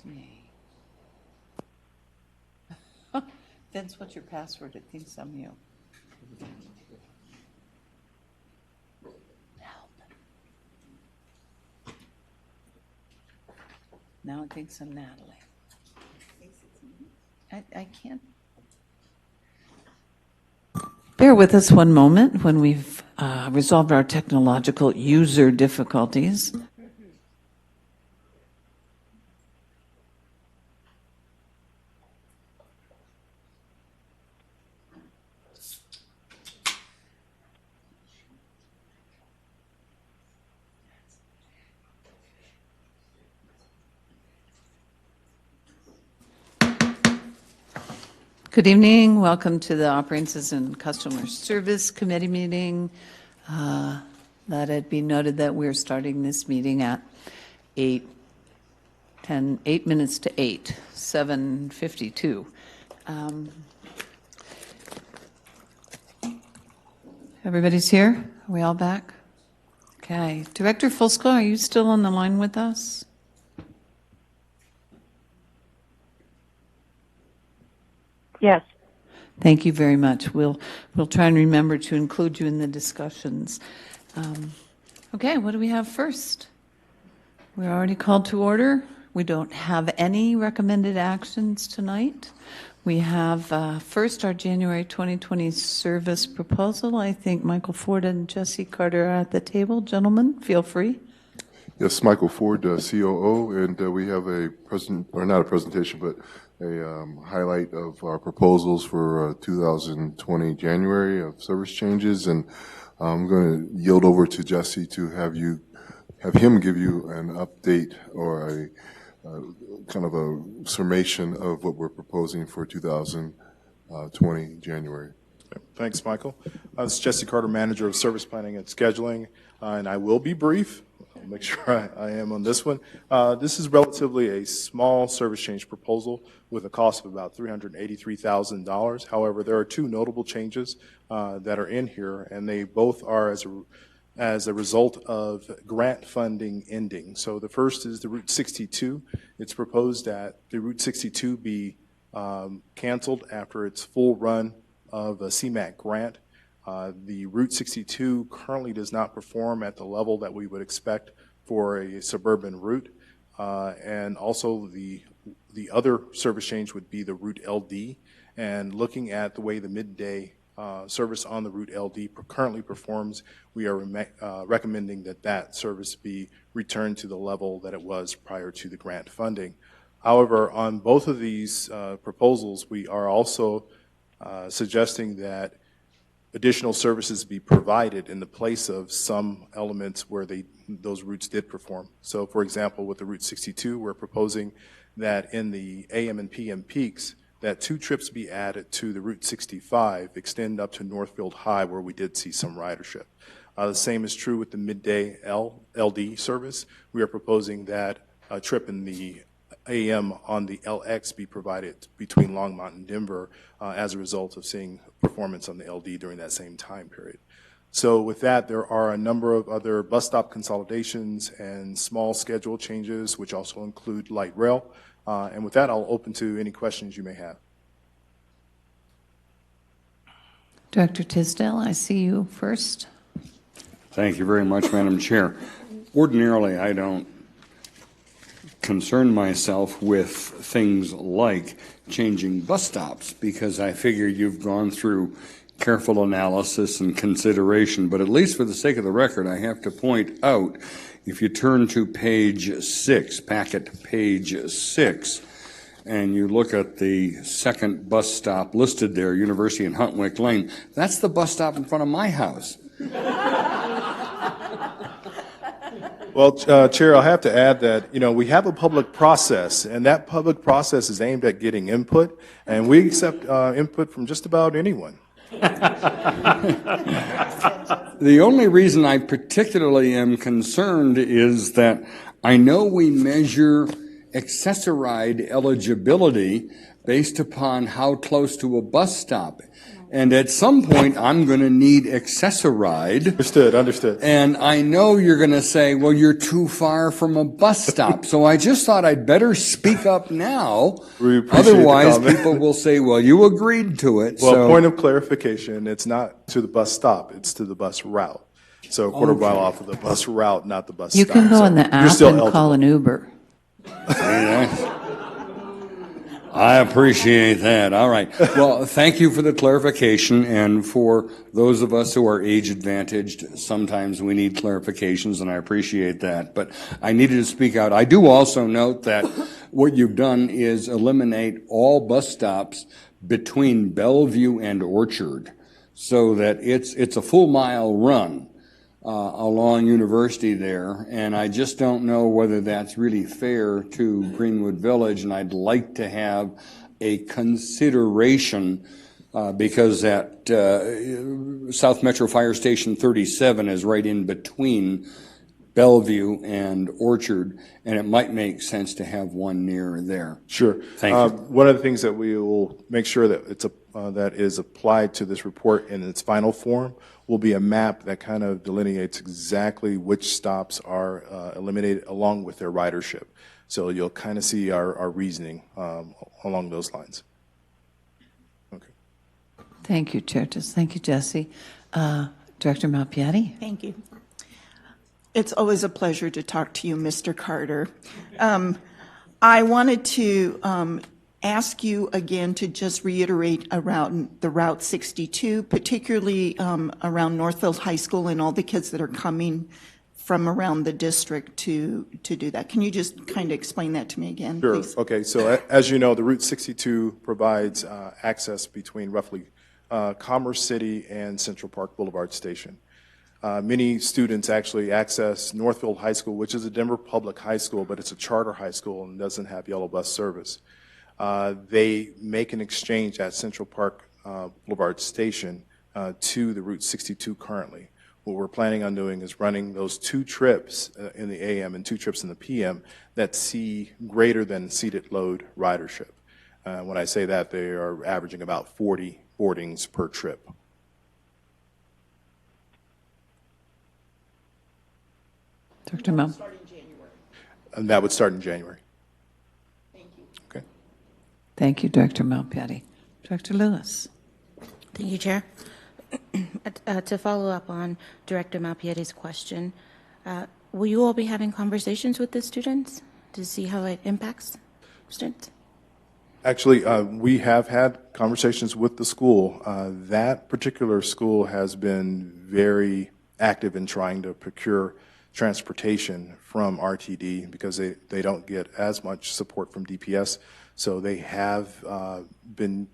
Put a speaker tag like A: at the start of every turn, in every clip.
A: me. Vince, what's your password? It thinks I'm you. Help. Now it thinks I'm Natalie. I can't. Bear with us one moment when we've resolved our technological user difficulties. Good evening. Welcome to the Operations and Customer Service Committee meeting. Let it be noted that we're starting this meeting at 8 minutes to 8, 7:52. Everybody's here? Are we all back? Okay. Director Fulsko, are you still on the line with us?
B: Yes.
A: Thank you very much. We'll try and remember to include you in the discussions. Okay, what do we have first? We're already called to order. We don't have any recommended actions tonight. We have first our January 2020 service proposal. I think Michael Ford and Jesse Carter are at the table. Gentlemen, feel free.
C: Yes, Michael Ford, COO, and we have a not a presentation, but a highlight of our proposals for 2020 January of service changes, and I'm going to yield over to Jesse to have him give you an update or a kind of a summation of what we're proposing for 2020 January.
D: Thanks, Michael. This is Jesse Carter, Manager of Service Planning and Scheduling, and I will be brief. I'll make sure I am on this one. This is relatively a small service change proposal with a cost of about $383,000. However, there are two notable changes that are in here, and they both are as a result of grant funding ending. So the first is the Route 62. It's proposed that the Route 62 be canceled after its full run of a CMAQ grant. The Route 62 currently does not perform at the level that we would expect for a suburban route. And also the other service change would be the Route LD. And looking at the way the midday service on the Route LD currently performs, we are recommending that service be returned to the level that it was prior to the grant funding. However, on both of these proposals, we are also suggesting that additional services be provided in the place of some elements where those routes did perform. So, for example, with the Route 62, we're proposing that in the AM and PM peaks, that 2 trips be added to the Route 65, extend up to Northfield High, where we did see some ridership. The same is true with the midday LD service. We are proposing that a trip in the AM on the LX be provided between Longmont and Denver as a result of seeing performance on the LD during that same time period. So with that, there are a number of other bus stop consolidations and small schedule changes, which also include light rail. And with that, I'll open to any questions you may have.
A: Director Tisdale, I see you first.
E: Thank you very much, Madam Chair. Ordinarily, I don't concern myself with things like changing bus stops because I figure you've gone through careful analysis and consideration, but at least for the sake of the record, I have to point out, if you turn to page 6, packet page 6, and you look at the second bus stop listed there, University and Huntwick Lane, that's the bus stop in front of my house.
D: Well, Chair, I'll have to add that, we have a public process, and that public process is aimed at getting input, and we accept input from just about anyone.
E: The only reason I particularly am concerned is that I know we measure accessoride eligibility based upon how close to a bus stop. And at some point, I'm going to need Access-a-Ride.
D: Understood.
E: And I know you're going to say, well, you're too far from a bus stop. So I just thought I'd better speak up now.
D: We appreciate the
E: Otherwise,
D: comment.
E: people will say, well, you agreed to it.
D: Well,
E: So
D: point of clarification, it's not to the bus stop, it's to the bus route. So a quarter mile off of the bus route, not the bus
A: You
D: stop.
A: can go
D: So
A: on the
D: you're
A: app
D: still
A: and call
D: eligible.
A: an Uber.
E: I appreciate that. All right. Well, thank you for the clarification. And for those of us who are age advantaged, sometimes we need clarifications, and I appreciate that. But I needed to speak out. I do also note that what you've done is eliminate all bus stops between Bellevue and Orchard, so that it's a full mile run along University there, and I just don't know whether that's really fair to Greenwood Village, and I'd like to have a consideration because that South Metro Fire Station 37 is right in between Bellevue and Orchard, and it might make sense to have one near there.
D: Sure.
E: Thank you.
D: One of the things that we will make sure that that is applied to this report in its final form will be a map that kind of delineates exactly which stops are eliminated along with their ridership. So you'll kind of see our reasoning along those lines. Okay.
A: Thank you, Churches. Thank you, Jesse. Director Malpiatti?
F: Thank you. It's always a pleasure to talk to you, Mr. Carter. I wanted to ask you again to just reiterate around the Route 62, particularly around Northfield High School and all the kids that are coming from around the district to do that. Can you just kind of explain that to me again,
D: Sure.
F: please?
D: Okay. So as you know, the Route 62 provides access between roughly Commerce City and Central Park Boulevard Station. Many students actually access Northfield High School, which is a Denver public high school, but it's a charter high school and doesn't have yellow bus service. They make an exchange at Central Park Boulevard Station to the Route 62 currently. What we're planning on doing is running those 2 trips in the AM and 2 trips in the PM that see greater than seated load ridership. When I say that, they are averaging about 40 boardings per trip.
A: Dr. Mal?
D: And that would start in January.
F: Thank you.
D: Okay.
A: Thank you, Director Malpiatti. Director Lewis?
G: Thank you, Chair. To follow up on Director Malpietti's question, will you all be having conversations with the students to see how it impacts students?
D: Actually, we have had conversations with the school. That particular school has been very active in trying to procure transportation from RTD because they don't get as much support from DPS. So they have been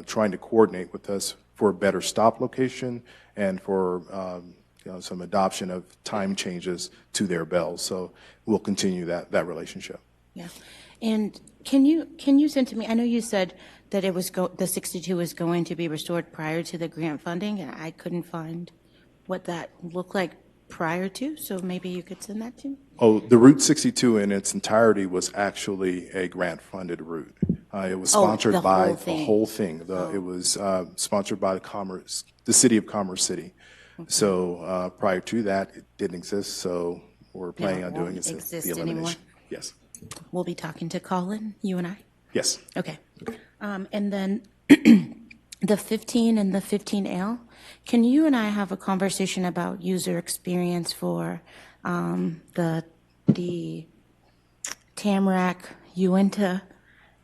D: trying to coordinate with us for a better stop location and for some adoption of time changes to their bells. So we'll continue that relationship.
G: Yeah. And can you send to me, I know you said that it was the 62 was going to be restored prior to the grant funding, and I couldn't find what that looked like prior to, so maybe you could send that to me?
D: Oh, the Route 62 in its entirety was actually a grant-funded route. It was sponsored
G: the
D: by
G: whole
D: the
G: thing.
D: whole thing. It was sponsored by the city of Commerce City. So prior to that, it didn't exist, so we're planning on doing
G: won't
D: is
G: exist
D: the
G: anymore?
D: elimination. Yes.
G: We'll be talking to Colin, you and I?
D: Yes.
G: Okay. And then the 15 and the 15L, can you and I have a conversation about user experience for the Tamarack Uinta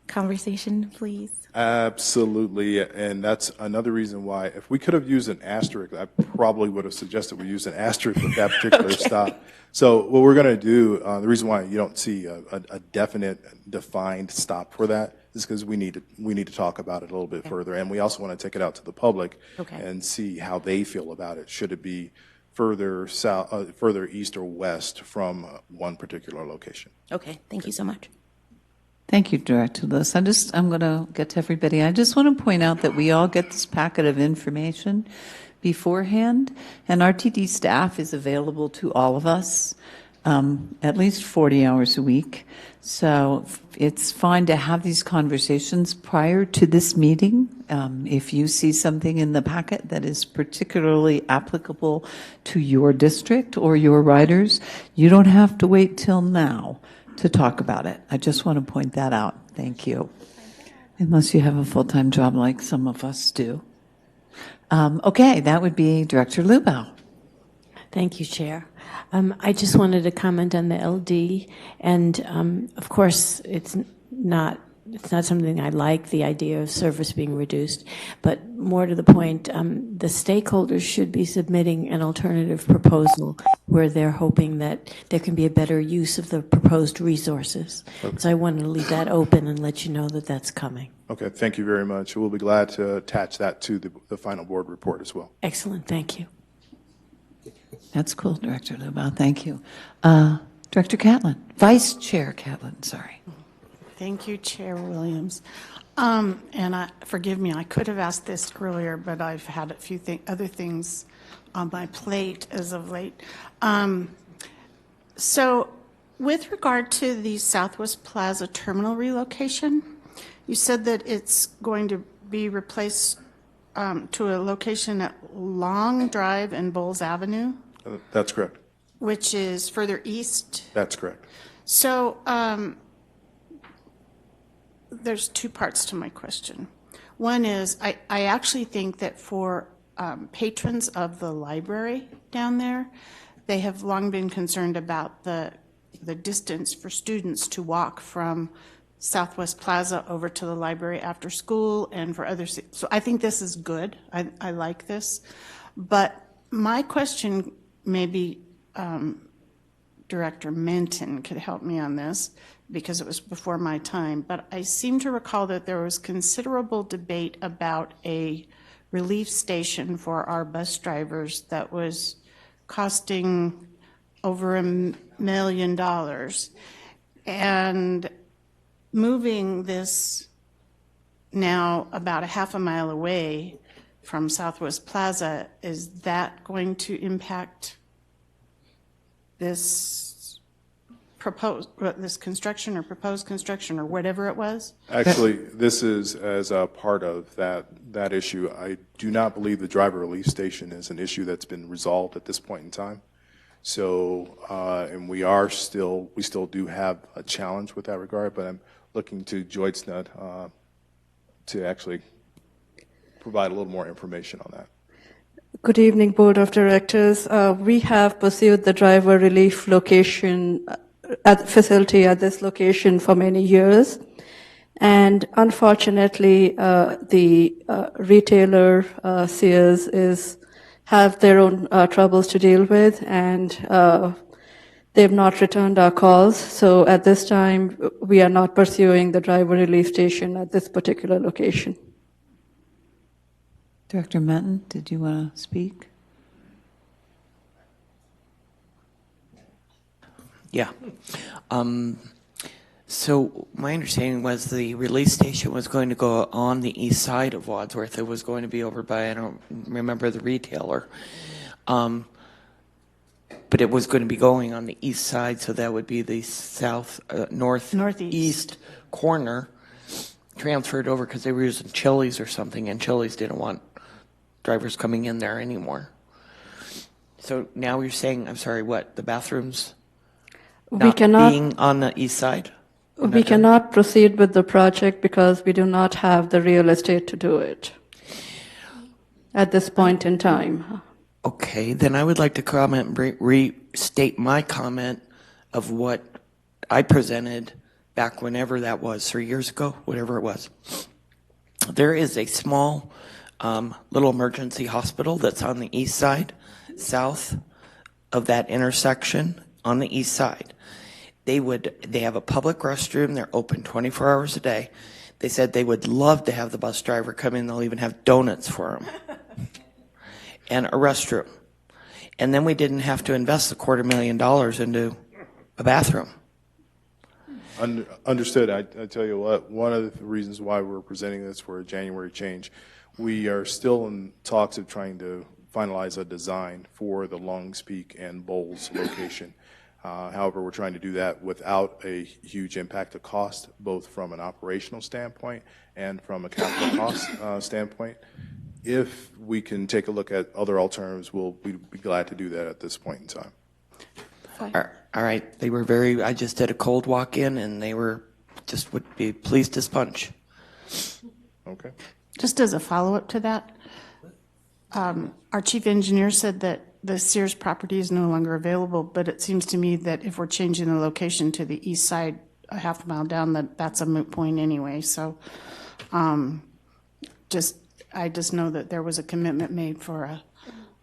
G: conversation, please?
D: Absolutely, and that's another reason why, if we could have used an asterisk, I probably would have suggested we use an asterisk with that particular stop. So what we're going to do, the reason why you don't see a definite, defined stop for that is because we need to talk about it a little bit further, and we also want to take it out to the public and see how they feel about it. Should it be further south, further east or west from one particular location?
G: Okay, thank you so much.
A: Thank you, Director Lewis. I'm going to get to everybody. I just want to point out that we all get this packet of information beforehand, and RTD staff is available to all of us at least 40 hours a week. So it's fine to have these conversations prior to this meeting. If you see something in the packet that is particularly applicable to your district or your riders, you don't have to wait till now to talk about it. I just want to point that out. Thank you. Unless you have a full-time job like some of us do. Okay, that would be Director Lubau.
H: Thank you, Chair. I just wanted to comment on the LD, and of course, it's not something I like, the idea of service being reduced, but more to the point, the stakeholders should be submitting an alternative proposal where they're hoping that there can be a better use of the proposed resources. Okay. So I wanted to leave that open and let you know that that's coming.
D: Okay, thank you very much. We'll be glad to attach that to the final board report as well.
H: Excellent, thank you.
A: That's cool, Director Lubau. Thank you. Director Catlin, Vice Chair Catlin, sorry.
I: Thank you, Chair Williams. Forgive me, I could have asked this earlier, but I've had a few other things on my plate as of late. So with regard to the Southwest Plaza terminal relocation, you said that it's going to be replaced to a location at Long Drive and Bowles Avenue?
D: That's correct.
I: Which is further east?
D: That's correct.
I: So there's two parts to my question. One is I actually think that for patrons of the library down there, they have long been concerned about the distance for students to walk from Southwest Plaza over to the library after school and for others. So I think this is good. I like this. But my question, maybe Director Menton could help me on this because it was before my time, but I seem to recall that there was considerable debate about a relief station for our bus drivers that was costing over $1 million. And moving this now about a half a mile away from Southwest Plaza, is that going to impact this construction or proposed construction or whatever it was?
D: Actually, this is as a part of that issue. I do not believe the driver relief station is an issue that's been resolved at this point in time. So, and we still do have a challenge with that regard, but I'm looking to Joydsnut to actually provide a little more information on that.
J: Good evening, Board of Directors. We have pursued the driver relief location facility at this location for many years. And unfortunately, the retailer, Sears, have their own troubles to deal with, and they've not returned our calls. So at this time, we are not pursuing the driver relief station at this particular location.
A: Director Menton, did you want to speak?
K: Yeah. So my understanding was the release station was going to go on the east side of Wadsworth. It was going to be over by, I don't remember the retailer. But it was going to be going on the east side, so that would be the northeast corner, transferred over because they were using Chili's or something, and Chili's didn't want drivers coming in there anymore. So now you're saying, I'm sorry, what, the bathrooms not being on the east side?
J: We cannot proceed with the project because we do not have the real estate to do it at this point in time.
K: Okay, then I would like to comment, restate my comment of what I presented back whenever that was, 3 years ago, whatever it was. There is a small little emergency hospital that's on the east side, south of that intersection on the east side. They have a public restroom. They're open 24 hours a day. They said they would love to have the bus driver come in. They'll even have donuts for him and a restroom. And then we didn't have to invest $250,000 into a bathroom.
D: Understood. I tell you what, one of the reasons why we're presenting this for a January change, we are still in talks of trying to finalize a design for the Longs Peak and Bowles location. However, we're trying to do that without a huge impact of cost, both from an operational standpoint and from a capital cost standpoint. If we can take a look at other alternatives, we'd be glad to do that at this point in time.
K: All right, I just did a cold walk-in, and they were, just would be pleased as punch.
D: Okay.
I: Just as a follow-up to that, our chief engineer said that the Sears property is no longer available, but it seems to me that if we're changing the location to the east side, a half mile down, that's a moot point anyway. So I just know that there was a commitment made for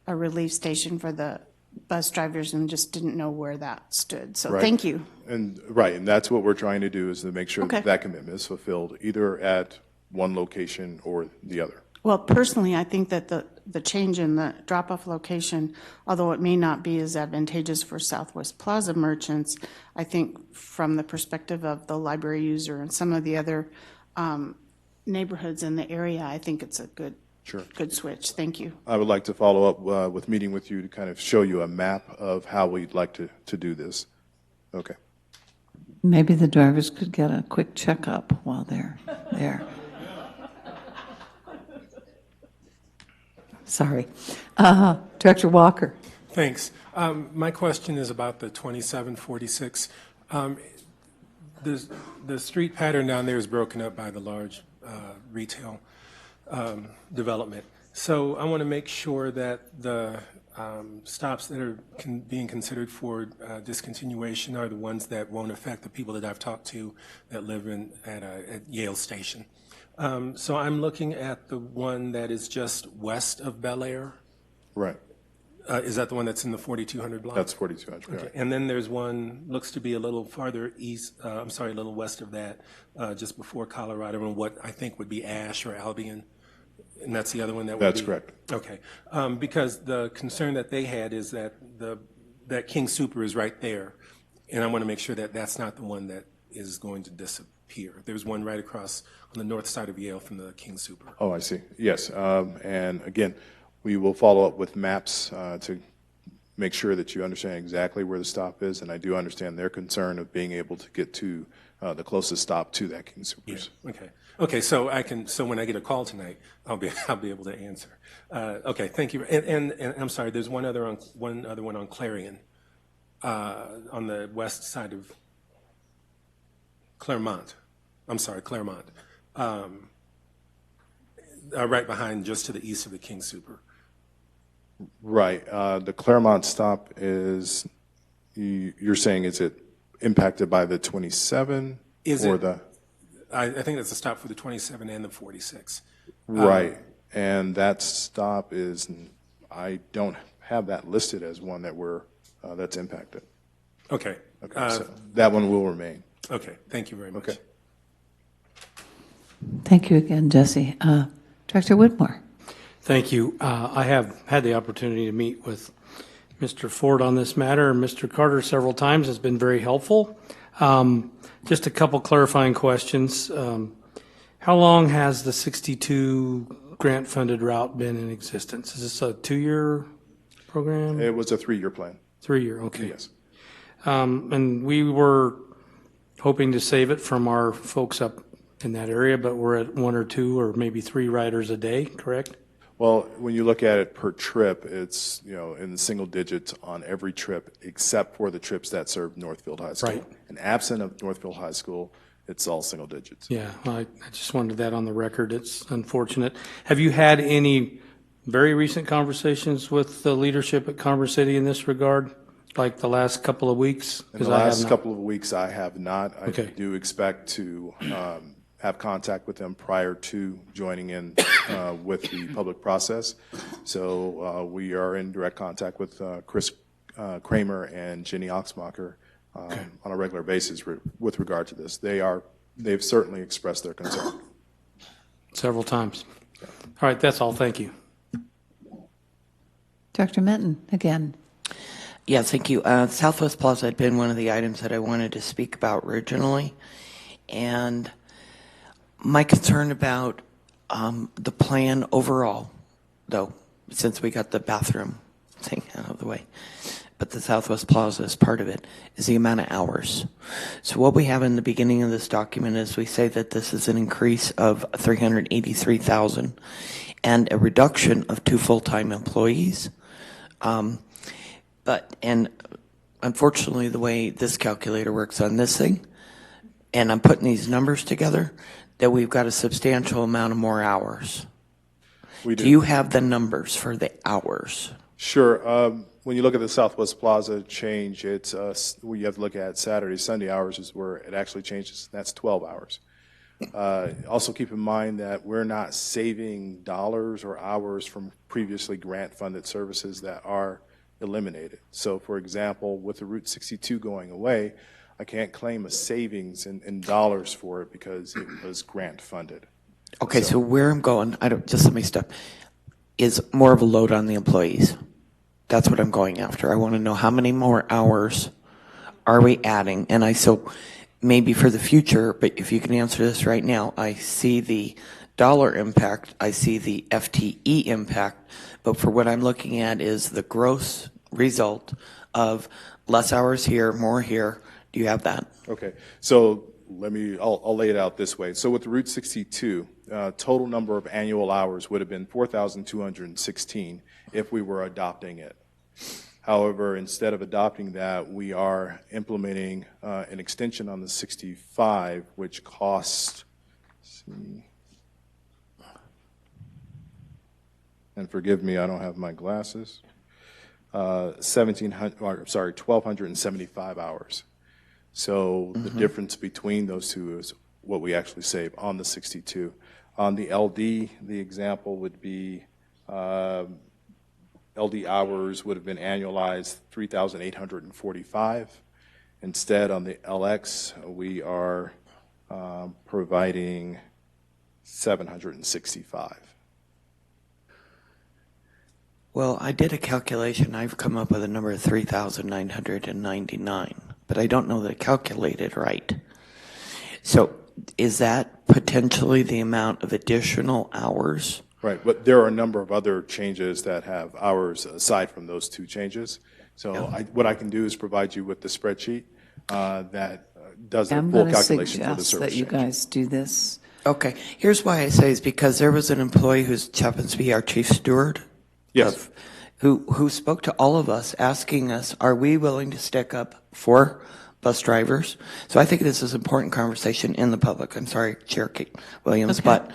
I: a relief station for the bus drivers and just didn't know where that stood. So
D: Right.
I: thank you.
D: And that's what we're trying to do, is to make sure that that commitment is fulfilled, either at one location or the other.
I: Well, personally, I think that the change in the drop-off location, although it may not be as advantageous for Southwest Plaza merchants, I think from the perspective of the library user and some of the other neighborhoods in the area, I think it's a good switch. Thank you.
D: I would like to follow up with meeting with you to kind of show you a map of how we'd like to do this. Okay.
A: Maybe the drivers could get a quick checkup while they're there. Sorry. Director Walker.
L: Thanks. My question is about the 2746. The street pattern down there is broken up by the large retail development. So I want to make sure that the stops that are being considered for discontinuation are the ones that won't affect the people that I've talked to that live at Yale Station. So I'm looking at the one that is just west of Bel Air.
D: Right.
L: Is that the one that's in the 4200 block?
D: That's 4200.
L: Okay.
D: Right.
L: And then there's one, looks to be a little farther east, a little west of that, just before Colorado, and what I think would be Ash or Albion. And that's the other one that would be?
D: That's correct.
L: Okay. Because the concern that they had is that that King Super is right there. And I want to make sure that that's not the one that is going to disappear. There's one right across on the north side of Yale from the King Super.
D: Oh, I see. Yes. And again, we will follow up with maps to make sure that you understand exactly where the stop is. And I do understand their concern of being able to get to the closest stop to that King Supers.
L: Yeah. Okay. Okay. So when I get a call tonight, I'll be able to answer. Okay. Thank you. And I'm sorry. There's one other one on Clarion, on the west side of Claremont. I'm sorry, Claremont. Right behind, just to the east of the King Super.
D: Right. The Claremont stop is, you're saying, is it impacted by the 27?
L: I think that's a stop for the 27 and the 46.
D: Right. And that stop is, I don't have that listed as one that's impacted.
L: Okay.
D: Okay. So that one will remain.
L: Okay. Thank you very much.
D: Okay.
A: Thank you again, Jesse. Director Whitmore.
M: Thank you. I have had the opportunity to meet with Mr. Ford on this matter, and Mr. Carter several times. Has been very helpful. Just a couple clarifying questions. How long has the 62 grant-funded route been in existence? Is this a 2-year program?
D: It was a 3-year plan.
M: 3-year, okay.
D: Yes.
M: And we were hoping to save it from our folks up in that area, but we're at 1 or 2 or maybe 3 riders a day, correct?
D: Well, when you look at it per trip, it's, in the single digits on every trip, except for the trips that serve Northfield High School.
M: Right.
D: And absent of Northfield High School, it's all single digits.
M: Yeah, I just wanted that on the record. It's unfortunate. Have you had any very recent conversations with the leadership at Commerce City in this regard, like the last couple of weeks?
D: In the last couple of weeks, I have not. I
M: Okay.
D: do expect to have contact with them prior to joining in with the public process. So we are in direct contact with Chris Kramer and Jenny Oxmacher on a regular basis with regard to this. They've certainly expressed their concern.
M: Several times. All right, that's all. Thank you.
A: Director Minton, again.
K: Yeah, thank you. Southwest Plaza had been one of the items that I wanted to speak about originally. And my concern about the plan overall, though, since we got the bathroom thing out of the way, but the Southwest Plaza is part of it, is the amount of hours. So what we have in the beginning of this document is we say that this is an increase of 383,000 and a reduction of 2 full-time employees. And unfortunately, the way this calculator works on this thing, and I'm putting these numbers together, that we've got a substantial amount of more hours.
D: We do.
K: Do you have the numbers for the hours?
D: Sure. When you look at the Southwest Plaza change, it's you have to look at Saturday, Sunday hours is where it actually changes. That's 12 hours. Also keep in mind that we're not saving dollars or hours from previously grant-funded services that are eliminated. So, for example, with the Route 62 going away, I can't claim a savings in dollars for it because it was grant-funded.
K: Okay, so where I'm going, just let me stop, is more of a load on the employees. That's what I'm going after. I want to know how many more hours are we adding? And so maybe for the future, but if you can answer this right now, I see the dollar impact, I see the FTE impact, but for what I'm looking at is the gross result of less hours here, more here. Do you have that?
D: Okay, so I'll lay it out this way. So with Route 62, total number of annual hours would have been 4,216 if we were adopting it. However, instead of adopting that, we are implementing an extension on the 65, which costs, and forgive me, I don't have my glasses, 1,275 hours. So the difference between those two is what we actually save on the 62. On the LD, the example would be LD hours would have been annualized 3,845. Instead, on the LX, we are providing 765.
K: Well, I did a calculation. I've come up with a number of 3,999, but I don't know that I calculated right. So is that potentially the amount of additional hours?
D: Right, but there are a number of other changes that have hours aside from those two changes. So what I can do is provide you with the spreadsheet that does a full calculation for the service
A: that you
D: change.
A: guys do this.
K: Okay, here's why I say is because there was an employee who's happens to be our chief steward.
D: Yes.
K: Who spoke to all of us asking us, are we willing to stick up for bus drivers? So I think this is an important conversation in the public. I'm sorry, Chair Kate Williams, but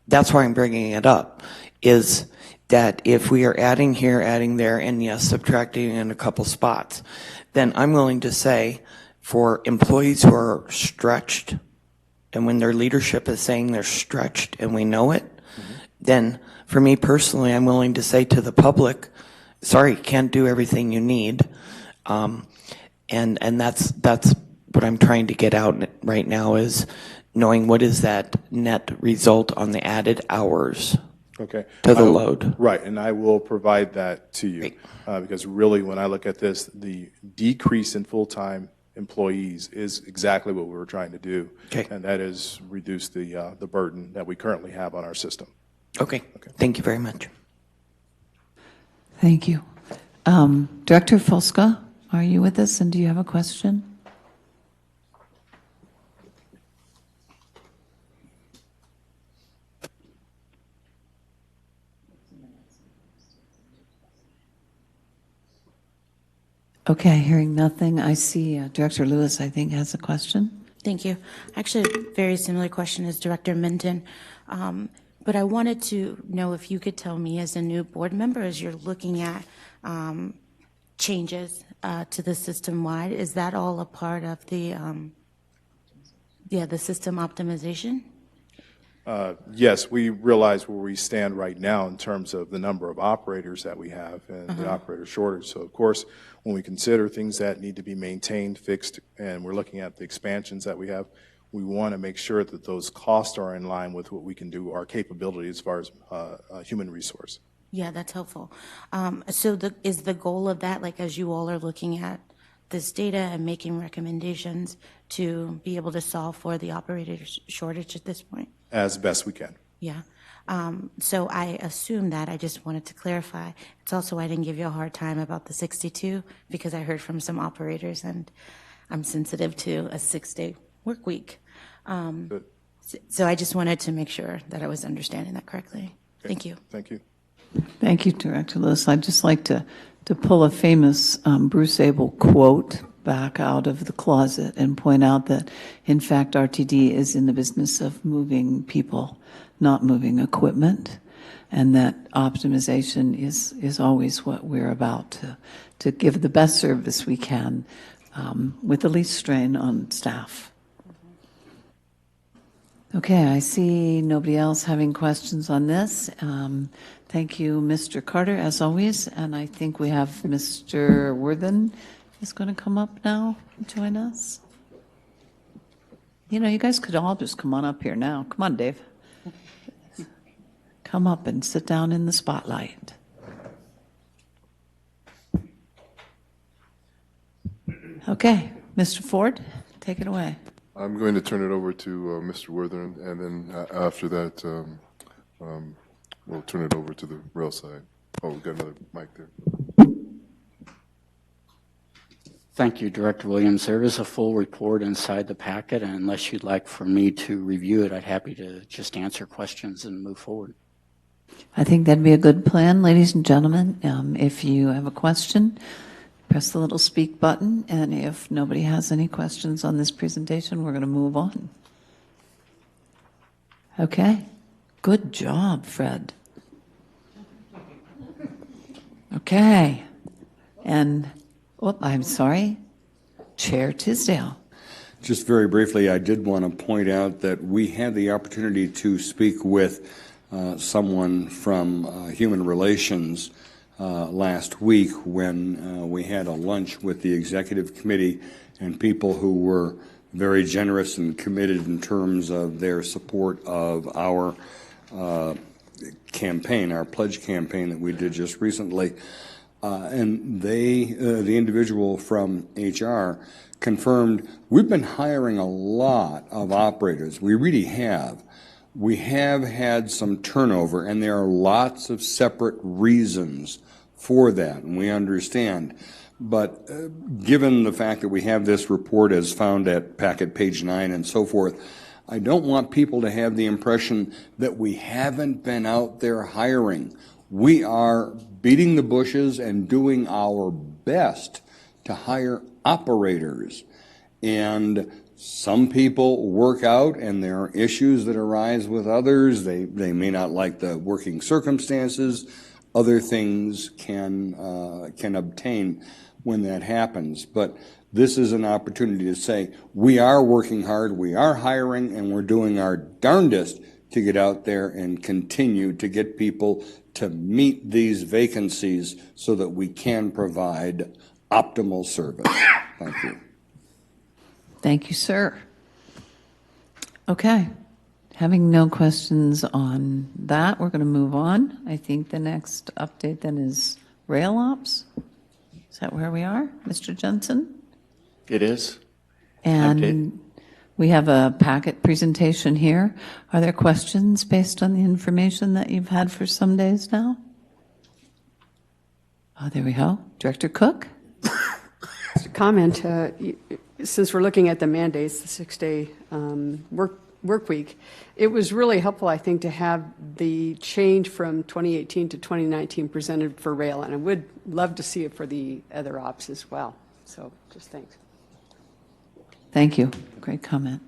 K: that's why I'm bringing it up, is that if we are adding here, adding there, and yes, subtracting in a couple spots, then I'm willing to say for employees who are stretched, and when their leadership is saying they're stretched and we know it, then for me personally, I'm willing to say to the public, sorry, can't do everything you need. And that's what I'm trying to get out right now is knowing what is that net result on the added hours to the load.
D: Right, and I will provide that to you because really when I look at this, the decrease in full-time employees is exactly what we were trying to do, and that is reduce the burden that we currently have on our system.
K: Okay. Thank you very much.
A: Thank you. Director Folska, are you with us, and do you have a question? Okay, hearing nothing, I see Director Lewis, I think, has a question.
G: Thank you. Actually, a very similar question as Director Minton. But I wanted to know if you could tell me as a new board member, as you're looking at changes to the system-wide, is that all a part of the system optimization?
D: Yes, we realize where we stand right now in terms of the number of operators that we have and the operator shortage. So, of course, when we consider things that need to be maintained, fixed, and we're looking at the expansions that we have, we want to make sure that those costs are in line with what we can do, our capability as far as human resource.
G: Yeah, that's helpful. So is the goal of that, like as you all are looking at this data and making recommendations to be able to solve for the operator shortage at this point?
D: As best we can.
G: Yeah. So I assume that. I just wanted to clarify. It's also why I didn't give you a hard time about the 62, because I heard from some operators, and I'm sensitive to a 6-day work week. So I just wanted to make sure that I was understanding that correctly. Thank you.
D: Thank you.
A: Thank you, Director Lewis. I'd just like to pull a famous Bruce Abel quote back out of the closet and point out that, in fact, RTD is in the business of moving people, not moving equipment, and that optimization is always what we're about, to give the best service we can with the least strain on staff. Okay, I see nobody else having questions on this. Thank you, Mr. Carter, as always, and I think we have Mr. Worthen is going to come up now and join us. You know, you guys could all just come on up here now. Come on, Dave. Come up and sit down in the spotlight. Okay, Mr. Ford, take it away.
C: I'm going to turn it over to Mr. Worthern, and then after that, we'll turn it over to the rail side. Oh, we've got another mic there.
N: Thank you, Director Williams. There is a full report inside the packet, and unless you'd like for me to review it, I'd happy to just answer questions and move forward.
A: I think that'd be a good plan, ladies and gentlemen. If you have a question, press the little speak button, and if nobody has any questions on this presentation, we're going to move on. Okay. Good job, Fred. Okay. And, I'm sorry, Chair Tisdale.
E: Just very briefly, I did want to point out that we had the opportunity to speak with someone from Human Relations last week when we had a lunch with the executive committee and people who were very generous and committed in terms of their support of our campaign, our pledge campaign that we did just recently. And they, the individual from HR, confirmed we've been hiring a lot of operators. We really have. We have had some turnover, and there are lots of separate reasons for that, and we understand. But given the fact that we have this report as found at packet page 9 and so forth, I don't want people to have the impression that we haven't been out there hiring. We are beating the bushes and doing our best to hire operators. And some people work out, and there are issues that arise with others. They may not like the working circumstances. Other things can obtain when that happens. But this is an opportunity to say we are working hard, we are hiring, and we're doing our darndest to get out there and continue to get people to meet these vacancies so that we can provide optimal service. Thank you.
A: Thank you, sir. Okay. Having no questions on that, we're going to move on. I think the next update then is rail ops. Is that where we are, Mr. Jensen?
N: It is.
A: And we have a packet presentation here. Are there questions based on the information that you've had for some days now? Oh, there we go. Director Cook?
O: Just a comment. Since we're looking at the mandates, the 6-day work week, it was really helpful, I think, to have the change from 2018 to 2019 presented for rail, and I would love to see it for the other ops as well. So just thanks.
A: Thank you. Great comment.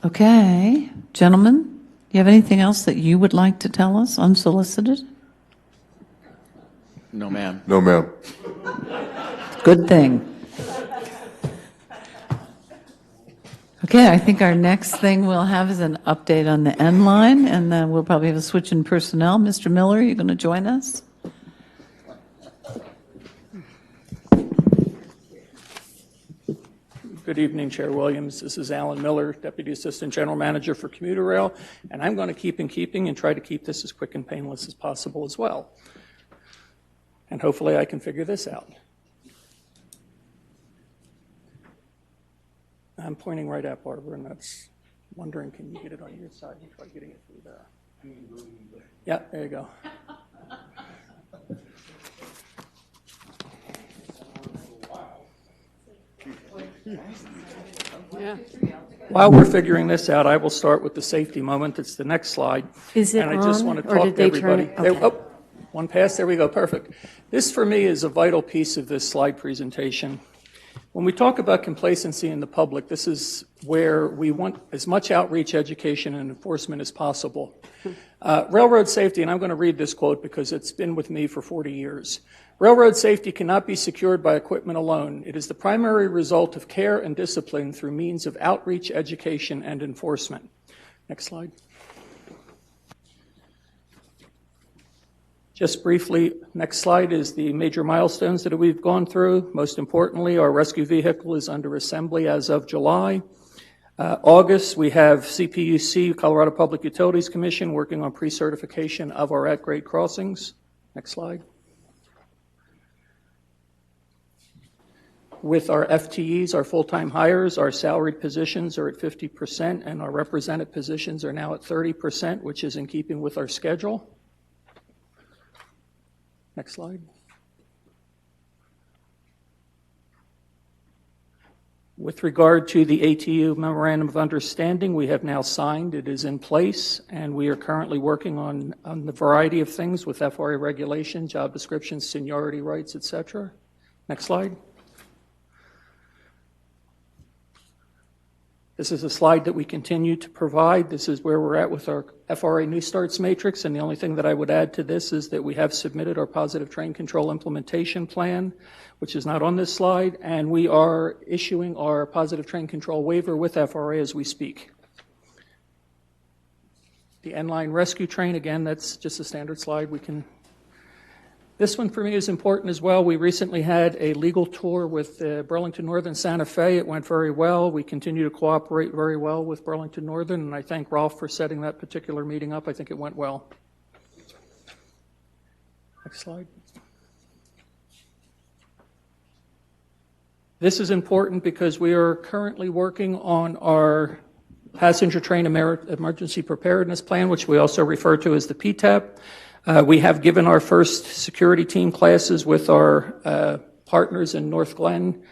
A: Okay. Gentlemen, do you have anything else that you would like to tell us unsolicited?
N: No, ma'am.
C: No, ma'am.
A: Good thing. Okay, I think our next thing we'll have is an update on the N line, and then we'll probably have a switch in personnel. Mr. Miller, are you going to join us?
P: Good evening, Chair Williams. This is Alan Miller, Deputy Assistant General Manager for Commuter Rail, and I'm going to keep in keeping and try to keep this as quick and painless as possible as well. And hopefully I can figure this out. I'm pointing right at Barbara, and that's wondering, can you get it on your side and try getting it through there? Yeah, there you go.
O: Yeah.
P: While we're figuring this out, I will start with the safety moment. It's the next slide.
H: Is it
P: And I just
H: on,
P: want to
H: or
P: talk
H: did
P: to
H: they turn
P: everybody.
H: it? Okay.
P: Oh, one pass, there we go, perfect. This for me is a vital piece of this slide presentation. When we talk about complacency in the public, this is where we want as much outreach, education, and enforcement as possible. Railroad safety, and I'm going to read this quote because it's been with me for 40 years. Railroad safety cannot be secured by equipment alone. It is the primary result of care and discipline through means of outreach, education, and enforcement. Next slide. Just briefly, next slide is the major milestones that we've gone through. Most importantly, our rescue vehicle is under assembly as of July. August, we have CPUC, Colorado Public Utilities Commission, working on pre-certification of our at-grade crossings. Next slide. With our FTEs, our full-time hires, our salaried positions are at 50%, and our represented positions are now at 30%, which is in keeping with our schedule. Next slide. With regard to the ATU Memorandum of Understanding, we have now signed. It is in place, and we are currently working on the variety of things with FRA regulation, job descriptions, seniority rights, etc. Next slide. This is a slide that we continue to provide. This is where we're at with our FRA New Starts Matrix, and the only thing that I would add to this is that we have submitted our Positive Train Control Implementation Plan, which is not on this slide, and we are issuing our Positive Train Control Waiver with FRA as we speak. The N-Line Rescue Train, again, that's just a standard slide. This one for me is important as well. We recently had a legal tour with Burlington Northern Santa Fe. It went very well. We continue to cooperate very well with Burlington Northern, and I thank Rolf for setting that particular meeting up. I think it went well. Next slide. This is important because we are currently working on our Passenger Train Emergency Preparedness Plan, which we also refer to as the PTEP. We have given our first security team classes with our partners in North Glen,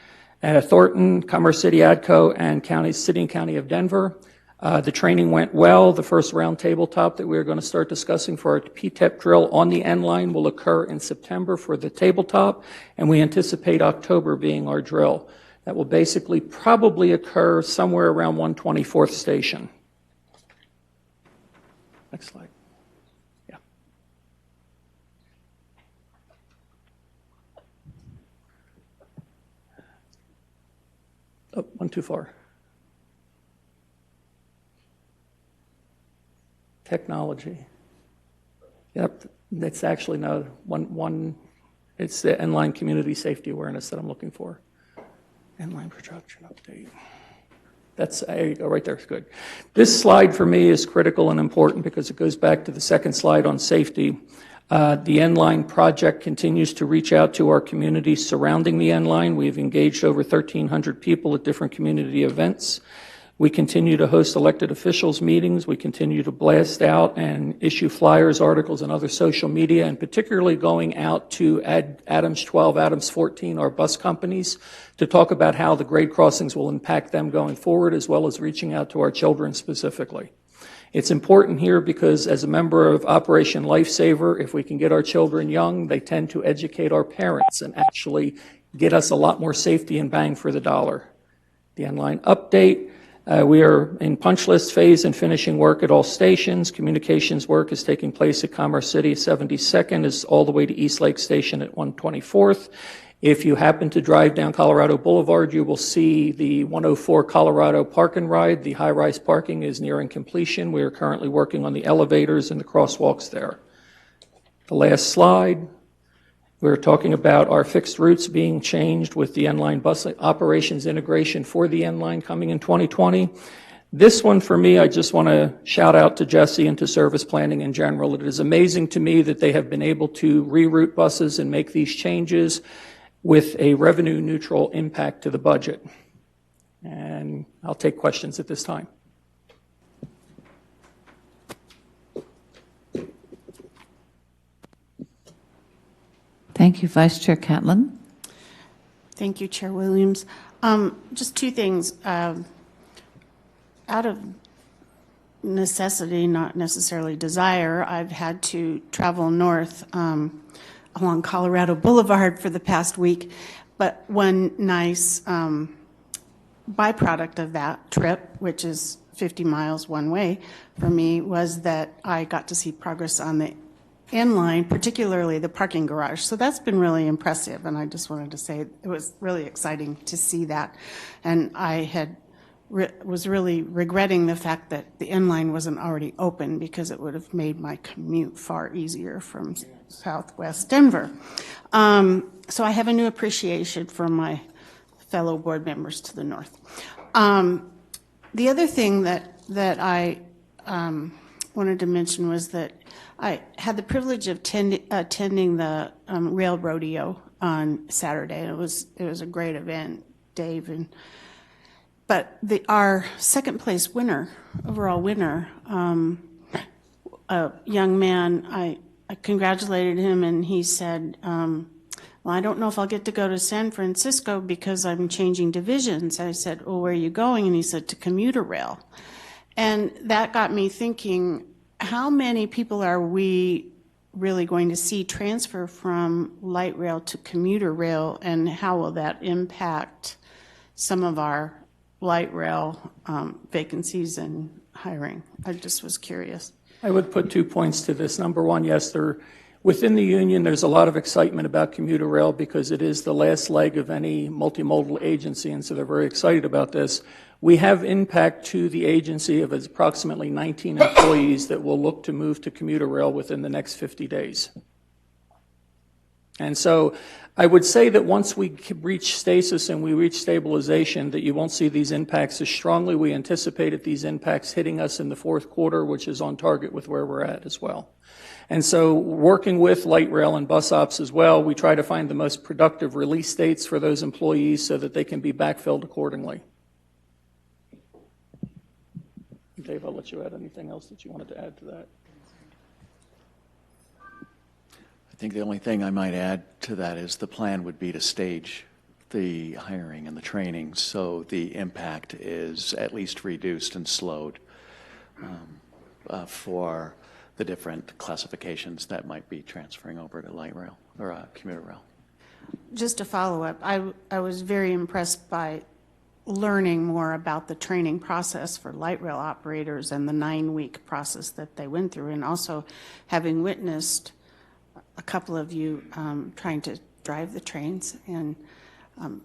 P: Thornton, Commerce City ADCO, and City and County of Denver. The training went well. The first round tabletop that we're going to start discussing for our PTEP drill on the N-Line will occur in September for the tabletop, and we anticipate October being our drill. That will basically probably occur somewhere around 124th station. Next slide. Oh, one too far. Technology. Yep, it's actually no one. It's the N-Line Community Safety Awareness that I'm looking for. N-Line Production Update. There you go, right there, good. This slide for me is critical and important because it goes back to the second slide on safety. The N-Line project continues to reach out to our communities surrounding the N-Line. We've engaged over 1,300 people at different community events. We continue to host elected officials meetings. We continue to blast out and issue flyers, articles, and other social media, and particularly going out to Adams 12, Adams 14, our bus companies, to talk about how the grade crossings will impact them going forward, as well as reaching out to our children specifically. It's important here because as a member of Operation Lifesaver, if we can get our children young, they tend to educate our parents and actually get us a lot more safety and bang for the dollar. The N-Line update, we are in punch list phase and finishing work at all stations. Communications work is taking place at Commerce City 72nd, is all the way to East Lake Station at 124th. If you happen to drive down Colorado Boulevard, you will see the 104 Colorado Park and Ride. The high-rise parking is nearing completion. We are currently working on the elevators and the crosswalks there. The last slide, we're talking about our fixed routes being changed with the N-Line bus operations integration for the N-Line coming in 2020. This one for me, I just want to shout out to Jesse and to service planning in general. It is amazing to me that they have been able to reroute buses and make these changes with a revenue neutral impact to the budget. And I'll take questions at this time.
A: Thank you. Vice Chair Catlin.
I: Thank you, Chair Williams. Just two things. Out of necessity, not necessarily desire, I've had to travel north along Colorado Boulevard for the past week. But one nice byproduct of that trip, which is 50 miles one way for me, was that I got to see progress on the inline, particularly the parking garage. So that's been really impressive, and I just wanted to say it was really exciting to see that. And I was really regretting the fact that the inline wasn't already open, because it would have made my commute far easier from Southwest Denver. So I have a new appreciation for my fellow board members to the north. The other thing that I wanted to mention was that I had the privilege of attending the rail rodeo on Saturday. And it was a great event, Dave. But our second place overall winner, a young man, I congratulated him, and he said, well, I don't know if I'll get to go to San Francisco because I'm changing divisions. I said, well, where are you going? And he said, to commuter rail. And that got me thinking, how many people are we really going to see transfer from light rail to commuter rail, and how will that impact some of our light rail vacancies and hiring? I just was curious.
P: I would put 2 points to this. Number one, yes, within the union, there's a lot of excitement about commuter rail because it is the last leg of any multimodal agency, and so they're very excited about this. We have impact to the agency of approximately 19 employees that will look to move to commuter rail within the next 50 days. And so I would say that once we reach stasis and we reach stabilization, that you won't see these impacts as strongly. We anticipated these impacts hitting us in the fourth quarter, which is on target with where we're at as well. And so working with light rail and bus ops as well, we try to find the most productive release dates for those employees so that they can be backfilled accordingly. Dave, I'll let you add anything else that you wanted to add to that.
Q: I think the only thing I might add to that is the plan would be to stage the hiring and the training so the impact is at least reduced and slowed for the different classifications that might be transferring over to light rail or commuter rail.
I: Just to follow up, I was very impressed by learning more about the training process for light rail operators and the 9-week process that they went through, and also having witnessed a couple of you trying to drive the trains, and